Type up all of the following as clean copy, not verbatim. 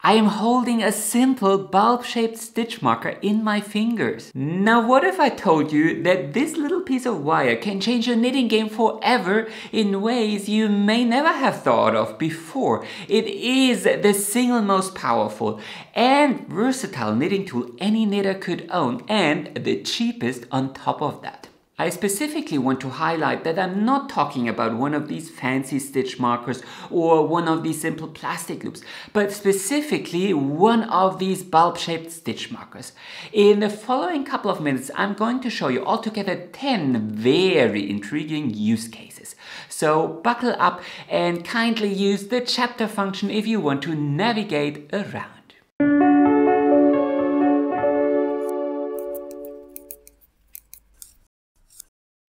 I am holding a simple bulb-shaped stitch marker in my fingers. Now what if I told you that this little piece of wire can change your knitting game forever in ways you may never have thought of before? It is the single most powerful and versatile knitting tool any knitter could own, and the cheapest on top of that. I specifically want to highlight that I'm not talking about one of these fancy stitch markers or one of these simple plastic loops, but specifically one of these bulb-shaped stitch markers. In the following couple of minutes, I'm going to show you altogether 10 very intriguing use cases. So buckle up and kindly use the chapter function if you want to navigate around.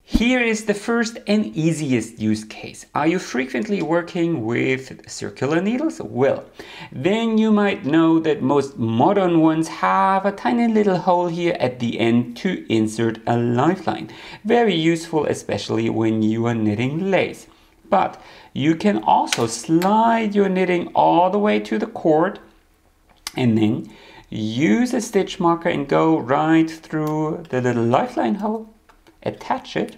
Here is the first and easiest use case. Are you frequently working with circular needles? Well, then you might know that most modern ones have a tiny little hole here at the end to insert a lifeline. Very useful, especially when you are knitting lace. But you can also slide your knitting all the way to the cord and then use a stitch marker and go right through the little lifeline hole, attach it,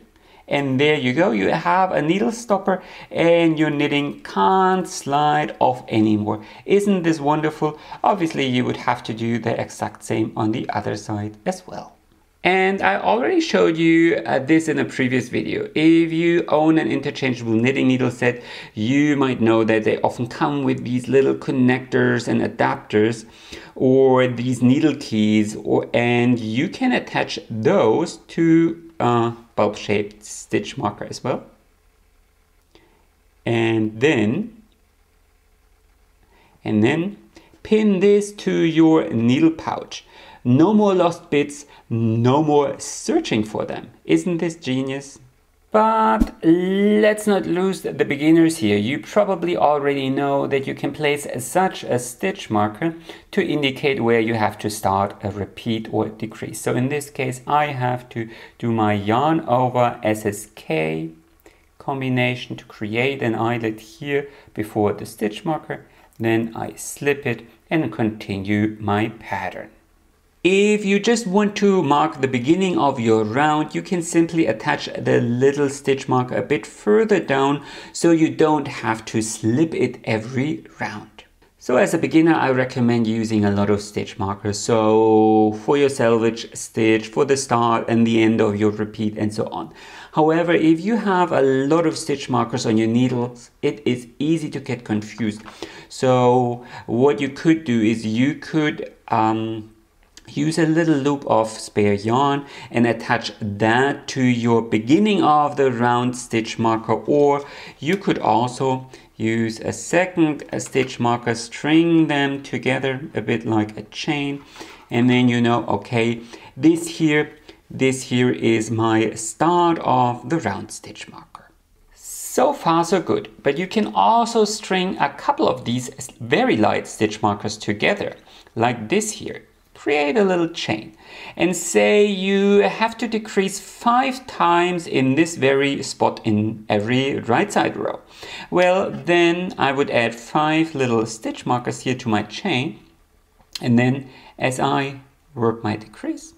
and there you go, you have a needle stopper and your knitting can't slide off anymore. Isn't this wonderful? Obviously you would have to do the exact same on the other side as well. And I already showed you this in a previous video. If you own an interchangeable knitting needle set, you might know that they often come with these little connectors and adapters or these needle keys, and you can attach those to bulb-shaped stitch marker as well. And then pin this to your needle pouch. No more lost bits, no more searching for them. Isn't this genius? But let's not lose the beginners here. You probably already know that you can place such a stitch marker to indicate where you have to start a repeat or decrease. So in this case, I have to do my yarn over SSK combination to create an eyelet here before the stitch marker. Then I slip it and continue my pattern. If you just want to mark the beginning of your round, you can simply attach the little stitch marker a bit further down so you don't have to slip it every round. So as a beginner, I recommend using a lot of stitch markers. So for your selvage stitch, for the start and the end of your repeat and so on. However, if you have a lot of stitch markers on your needles, it is easy to get confused. So what you could do is you could use a little loop of spare yarn and attach that to your beginning of the round stitch marker, or you could also use a second stitch marker, string them together a bit like a chain, and then you know, okay, this here is my start of the round stitch marker. So far so good, but you can also string a couple of these very light stitch markers together like this here. Create a little chain and say you have to decrease 5 times in this very spot in every right side row. Well, then I would add 5 little stitch markers here to my chain, and then as I work my decrease,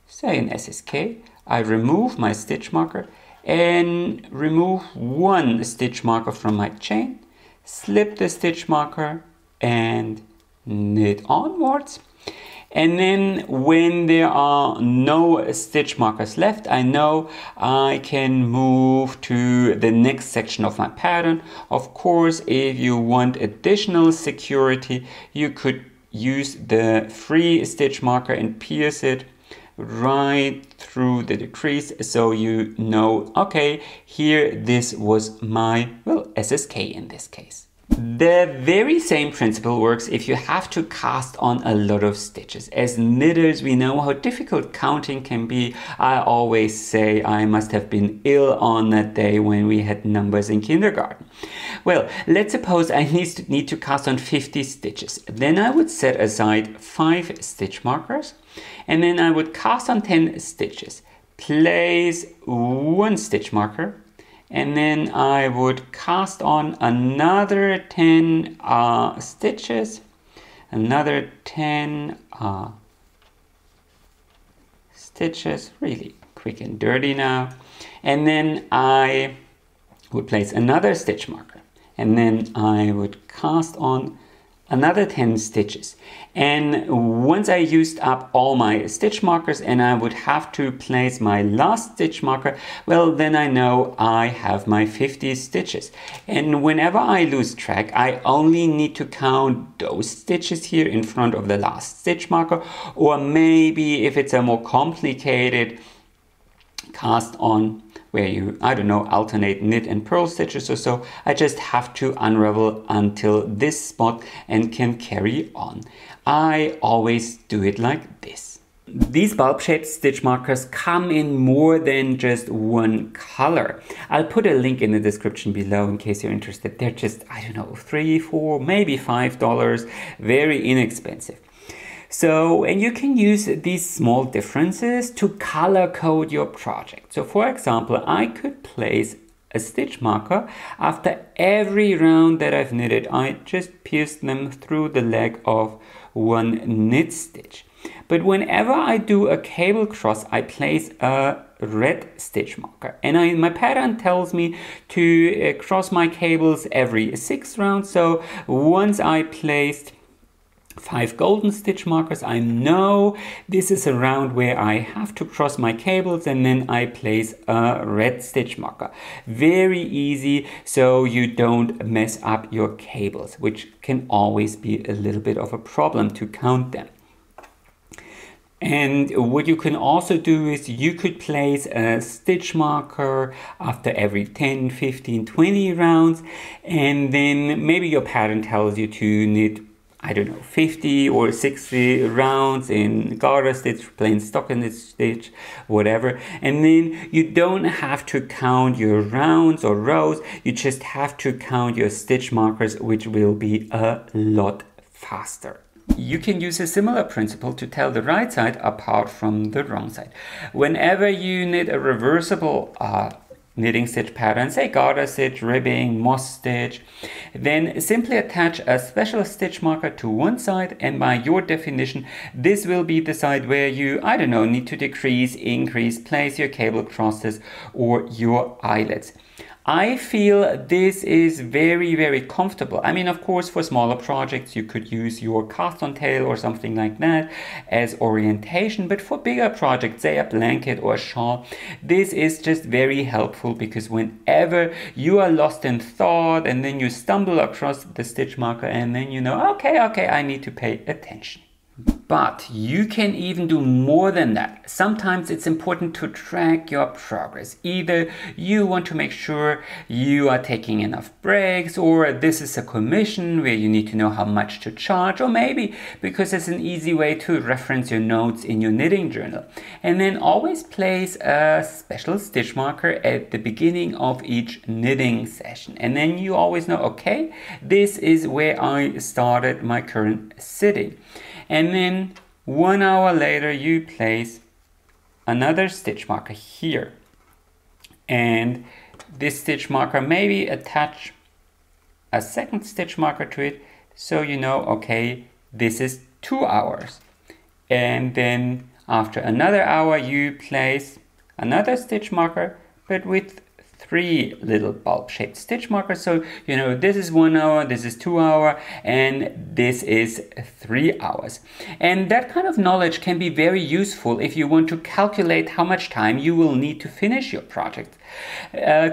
say in SSK, I remove my stitch marker and remove 1 stitch marker from my chain, slip the stitch marker and knit onwards. And then when there are no stitch markers left, I know I can move to the next section of my pattern. Of course, if you want additional security, you could use the free stitch marker and pierce it right through the decrease, so you know, okay, here this was my, well, SSK in this case. The very same principle works if you have to cast on a lot of stitches. As knitters, we know how difficult counting can be. I always say I must have been ill on that day when we had numbers in kindergarten. Well, let's suppose I need to cast on 50 stitches. Then I would set aside 5 stitch markers, and then I would cast on 10 stitches, place 1 stitch marker, and then I would cast on another 10 stitches, another 10 stitches, really quick and dirty now. And then I would place another stitch marker, and then I would cast on another 10 stitches. And once I used up all my stitch markers and I would have to place my last stitch marker, well, then I know I have my 50 stitches. And whenever I lose track, I only need to count those stitches here in front of the last stitch marker, or maybe if it's a more complicated cast on where you, I don't know, alternate knit and purl stitches or so, I just have to unravel until this spot and can carry on. I always do it like this. These bulb shaped stitch markers come in more than just one color. I'll put a link in the description below in case you're interested. They're just, I don't know, $3, $4, maybe $5, very inexpensive. So, and you can use these small differences to color code your project. So for example, I could place a stitch marker after every round that I've knitted. I just pierced them through the leg of one knit stitch. But whenever I do a cable cross, I place a red stitch marker. And my pattern tells me to cross my cables every 6 rounds. So once I placed 5 golden stitch markers, I know this is a round where I have to cross my cables, and then I place a red stitch marker. Very easy, so you don't mess up your cables, which can always be a little bit of a problem to count them. And what you can also do is you could place a stitch marker after every 10, 15, 20 rounds, and then maybe your pattern tells you to knit, I don't know, 50 or 60 rounds in garter stitch, plain stockinette stitch, whatever. And then you don't have to count your rounds or rows, you just have to count your stitch markers, which will be a lot faster. You can use a similar principle to tell the right side apart from the wrong side. Whenever you knit a reversible knitting stitch pattern, say garter stitch, ribbing, moss stitch, then simply attach a special stitch marker to one side, and by your definition, this will be the side where you, I don't know, need to decrease, increase, place your cable crosses or your eyelets. I feel this is very, very comfortable. I mean, of course, for smaller projects, you could use your cast on tail or something like that as orientation. But for bigger projects, say a blanket or a shawl, this is just very helpful, because whenever you are lost in thought and then you stumble across the stitch marker and then you know, okay, I need to pay attention. But you can even do more than that. Sometimes it's important to track your progress. Either you want to make sure you are taking enough breaks, or this is a commission where you need to know how much to charge, or maybe because it's an easy way to reference your notes in your knitting journal. And then always place a special stitch marker at the beginning of each knitting session. And then you always know, okay, this is where I started my current sitting. And then 1 hour later you place another stitch marker here, and this stitch marker, maybe attach a second stitch marker to it, so you know, okay, this is 2 hours. And then after another hour you place another stitch marker, but with 3 little bulb shaped stitch markers. So you know, this is 1 hour, this is 2 hours, and this is 3 hours. And that kind of knowledge can be very useful if you want to calculate how much time you will need to finish your project.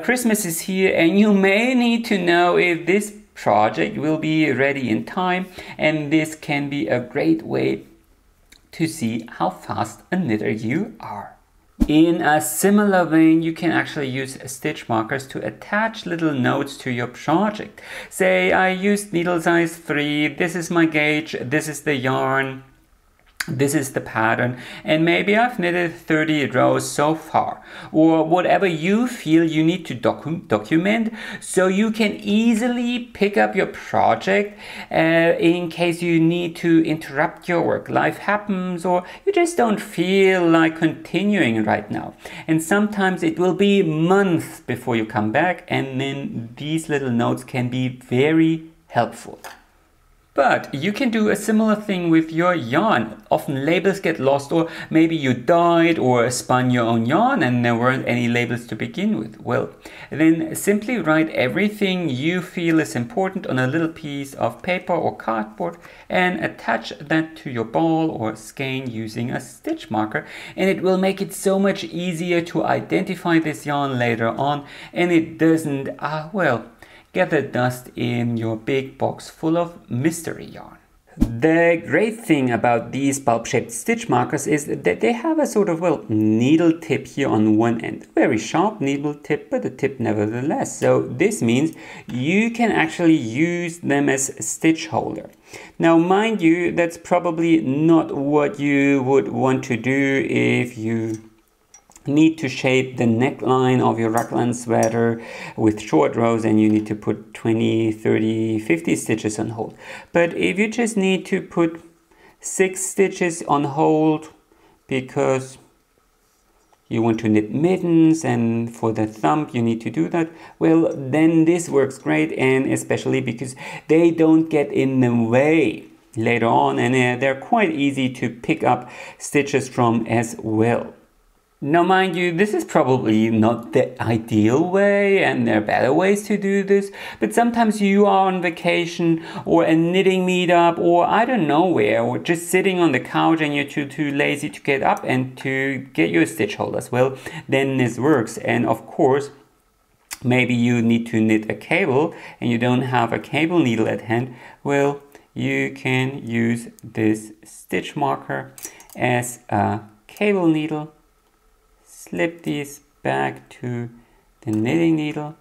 Christmas is here, and you may need to know if this project will be ready in time, and this can be a great way to see how fast a knitter you are. In a similar vein, you can actually use stitch markers to attach little notes to your project. Say I used needle size 3, this is my gauge, this is the yarn, this is the pattern, and maybe I've knitted 30 rows so far, or whatever you feel you need to document, so you can easily pick up your project in case you need to interrupt your work. Life happens, or you just don't feel like continuing right now. And sometimes it will be months before you come back, and then these little notes can be very helpful. But you can do a similar thing with your yarn. Often labels get lost, or maybe you dyed or spun your own yarn and there weren't any labels to begin with. Well, then simply write everything you feel is important on a little piece of paper or cardboard and attach that to your ball or skein using a stitch marker, and it will make it so much easier to identify this yarn later on, and it doesn't, gather dust in your big box full of mystery yarn. The great thing about these bulb-shaped stitch markers is that they have a sort of, needle tip here on one end. Very sharp needle tip, but a tip nevertheless. So this means you can actually use them as stitch holder. Now, mind you, that's probably not what you would want to do if you need to shape the neckline of your raglan sweater with short rows and you need to put 20, 30, 50 stitches on hold. But if you just need to put 6 stitches on hold because you want to knit mittens and for the thumb you need to do that, well, then this works great, and especially because they don't get in the way later on, and they're quite easy to pick up stitches from as well. Now, mind you, this is probably not the ideal way, and there are better ways to do this, but sometimes you are on vacation or a knitting meetup or I don't know where, or just sitting on the couch and you're too lazy to get up and to get your stitch holders. Well, then this works. And of course, maybe you need to knit a cable and you don't have a cable needle at hand. Well, you can use this stitch marker as a cable needle. Slip these back to the knitting needle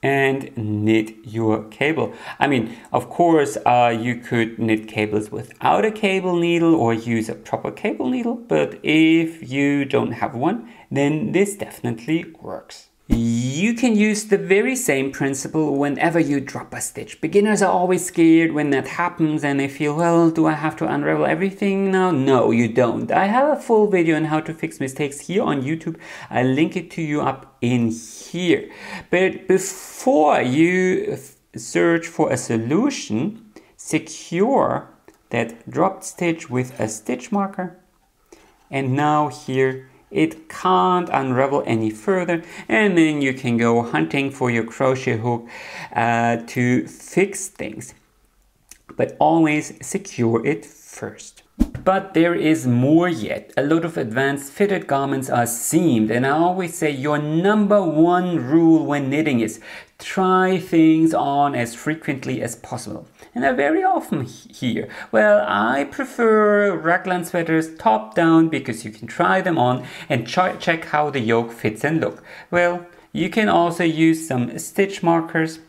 and knit your cable. I mean, of course, you could knit cables without a cable needle or use a proper cable needle, but if you don't have one, then this definitely works. You can use the very same principle whenever you drop a stitch. Beginners are always scared when that happens and they feel, well, do I have to unravel everything now? No, you don't. I have a full video on how to fix mistakes here on YouTube. I'll link it to you up in here. But before you search for a solution, secure that dropped stitch with a stitch marker. And now here, it can't unravel any further, and then you can go hunting for your crochet hook to fix things. But always secure it first. But there is more yet. A lot of advanced fitted garments are seamed, and I always say your #1 rule when knitting is try things on as frequently as possible. And I very often hear, well, I prefer raglan sweaters top down because you can try them on and check how the yoke fits and look. Well, you can also use some stitch markers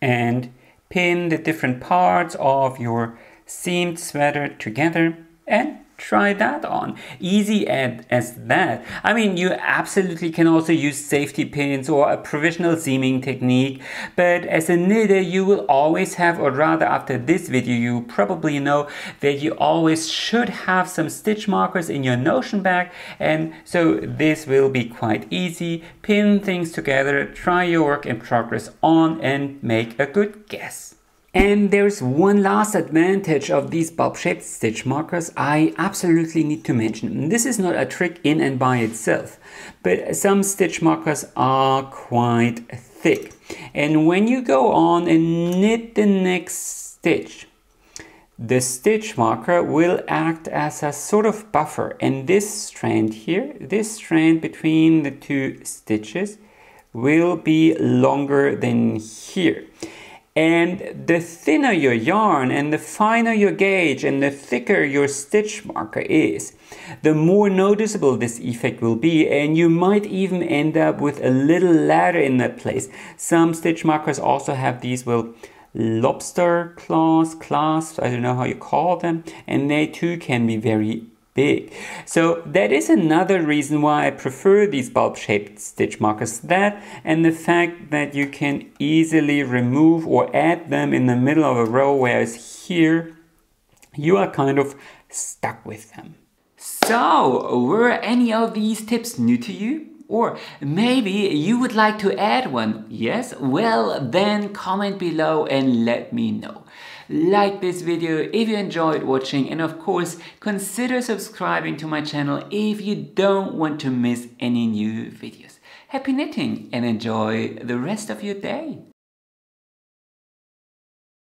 and pin the different parts of your seamed sweater together and try that on. Easy as that. I mean, you absolutely can also use safety pins or a provisional seaming technique, but as a knitter you will always have, or rather after this video you probably know that you always should have some stitch markers in your Notion bag, and so this will be quite easy. Pin things together, try your work in progress on and make a good guess. And there's one last advantage of these bulb-shaped stitch markers I absolutely need to mention. This is not a trick in and by itself, but some stitch markers are quite thick. And when you go on and knit the next stitch, the stitch marker will act as a sort of buffer. And this strand here, this strand between the two stitches will be longer than here. And the thinner your yarn and the finer your gauge and the thicker your stitch marker is, the more noticeable this effect will be, and you might even end up with a little ladder in that place. Some stitch markers also have these lobster claws, clasps, I don't know how you call them, and they too can be very big. So that is another reason why I prefer these bulb-shaped stitch markers. That and the fact that you can easily remove or add them in the middle of a row, whereas here you are kind of stuck with them. So, were any of these tips new to you? Or maybe you would like to add one. Yes? Well, then comment below and let me know. Like this video if you enjoyed watching, and of course consider subscribing to my channel if you don't want to miss any new videos. Happy knitting and enjoy the rest of your day!